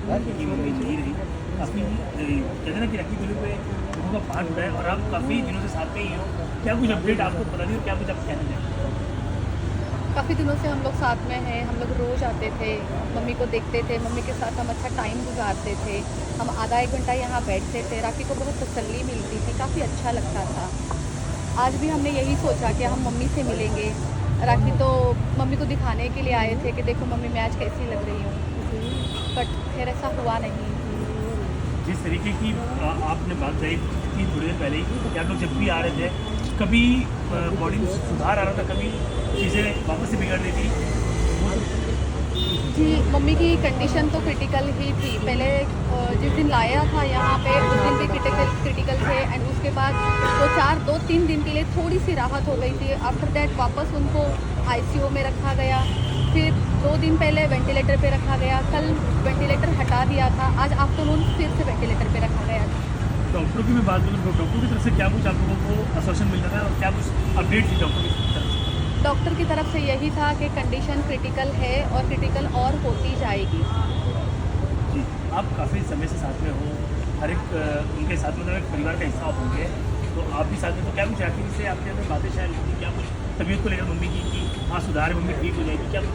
क्योंकि मम्मी नहीं रही काफ़ी कहते हैं ना कि राखी गले पे लोगों का पार्ट उड़ा है और आप काफ़ी दिनों से साथ में ही हो। क्या कुछ अपडेट आपको पता नहीं और क्या कुछ आप कहना चाहेंगे? काफ़ी दिनों से हम लोग साथ में हैं, हम लोग रोज़ आते थे, मम्मी को देखते थे, मम्मी के साथ हम अच्छा टाइम गुजारते थे। हम आधा एक घंटा यहाँ बैठते थे, राखी को बहुत तसल्ली मिलती थी, काफ़ी अच्छा लगता था। आज भी हमने यही सोचा कि हम मम्मी से मिलेंगे। राखी तो मम्मी को दिखाने के लिए आए थे कि देखो मम्मी मैं आज कैसी लग रही हूँ, बट फिर ऐसा हुआ नहीं। जिस तरीके की आपने बात कही थी थोड़ी देर पहले ही कि आप लोग जब भी आ रहे थे कभी बॉडी में सुधार आ रहा था, कभी चीज़ें वापस से बिगड़ रही थी। जी, मम्मी की कंडीशन तो क्रिटिकल ही थी। पहले जिस दिन लाया था यहाँ पे उस दिन भी क्रिटिकल थे एंड उसके बाद 2-3 दिन के लिए थोड़ी सी राहत हो गई थी। आफ्टर दैट वापस उनको आईसीयू में रखा गया, फिर 2 दिन पहले वेंटिलेटर पे रखा गया, कल वेंटिलेटर हटा दिया था, आज आफ्टरनून फिर से वेंटिलेटर पे रखा गया था। डॉक्टरों की मैं बात करूँ तो डॉक्टर की तरफ से क्या कुछ आप लोगों को आश्वासन मिल रहा है और क्या कुछ अपडेट थी डॉक्टर की तरफ से? डॉक्टर की तरफ से यही था कि कंडीशन क्रिटिकल है और क्रिटिकल और होती जाएगी। जी, आप काफ़ी समय से साथ में हो, हर एक उनके साथ में एक परिवार का हिस्सा होंगे, तो आप भी साथ में, तो क्या कुछ राखी से आपके अंदर बातें शायद होती, क्या कुछ तबीयत को लेकर मम्मी की कि हाँ सुधार है, मम्मी ठीक हो जाएगी, क्या कुछ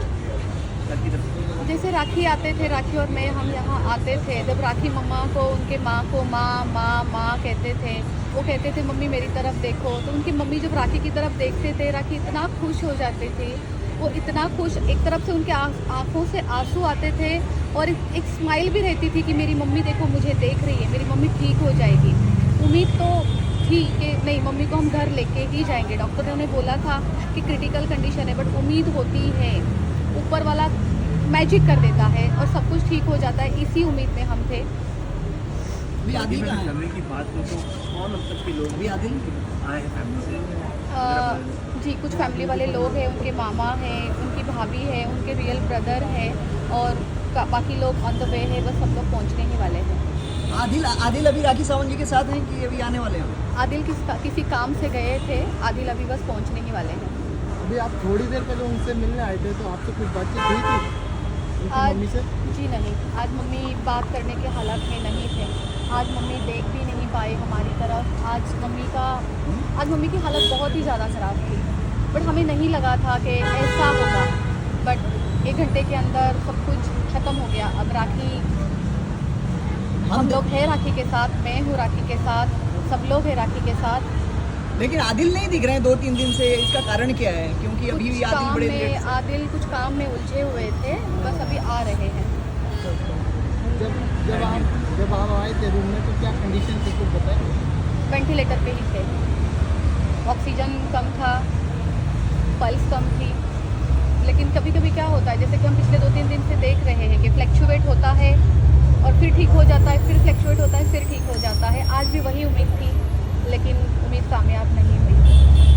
राखी तरफ से? जैसे राखी आते थे, राखी और मैं हम यहाँ आते थे, जब राखी मम्मा को उनके माँ को माँ माँ माँ कहते थे, वो कहते थे मम्मी मेरी तरफ देखो, तो उनकी मम्मी जब राखी की तरफ देखते थे राखी इतना खुश हो जाते थे, वो इतना खुश, एक तरफ से उनके आँखों से आंसू आते थे और एक स्माइल भी रहती थी कि मेरी मम्मी देखो मुझे देख रही है, मेरी मम्मी ठीक हो जाएगी। उम्मीद तो थी कि नहीं मम्मी को हम घर लेके ही जाएंगे, डॉक्टर ने उन्हें बोला था कि क्रिटिकल कंडीशन है, बट उम्मीद होती है, ऊपर वाला मैजिक कर देता है और सब कुछ ठीक हो जाता है, इसी उम्मीद में हम थे। अभी आदिल फैमिली की बात करो तो कौन अब तक के लोग अभी आदिल आए हैं फैमिली से? जी, कुछ फैमिली वाले लोग हैं, उनके मामा हैं, उनकी भाभी है, उनके रियल ब्रदर हैं और बाकी लोग ऑन द वे है, बस सब लोग पहुंचने ही वाले हैं। आदिल अभी राखी सावंत जी के साथ हैं कि अभी आने वाले हैं? आदिल किसी काम से गए थे, आदिल अभी बस पहुंचने ही वाले हैं। अभी आप थोड़ी देर पहले उनसे मिलने आए थे, तो आपसे कुछ बातचीत हुई थी उनकी मम्मी से? जी नहीं, आज मम्मी बात करने के हालात में नहीं थे, आज मम्मी देख भी नहीं पाए हमारी तरफ। आज मम्मी की हालत बहुत ही ज़्यादा ख़राब थी, बट हमें नहीं लगा था कि ऐसा होगा, बट 1 घंटे के अंदर सब कुछ ख़त्म हो गया। अब राखी हम लोग हैं राखी के साथ, मैं हूँ राखी के साथ, सब लोग हैं राखी के साथ। लेकिन आदिल नहीं दिख रहे हैं 2-3 दिन से, इसका कारण क्या है? क्योंकि अभी भी आदिल बड़े लेट से- आदिल कुछ काम में उलझे हुए थे, बस अभी आ रहे हैं। जब आप आए थे रूम में तो क्या कंडीशन थी कुछ बताएं? वेंटिलेटर पे ही थे, ऑक्सीजन कम था, पल्स कम थी, लेकिन कभी कभी क्या होता है जैसे कि हम पिछले 2-3 दिन से देख रहे हैं कि फ्लैक्चुएट होता है और फिर ठीक हो जाता है, फिर फ्लैक्चुएट होता है, फिर ठीक हो जाता है। आज भी वही उम्मीद थी, लेकिन उम्मीद कामयाब नहीं हुई।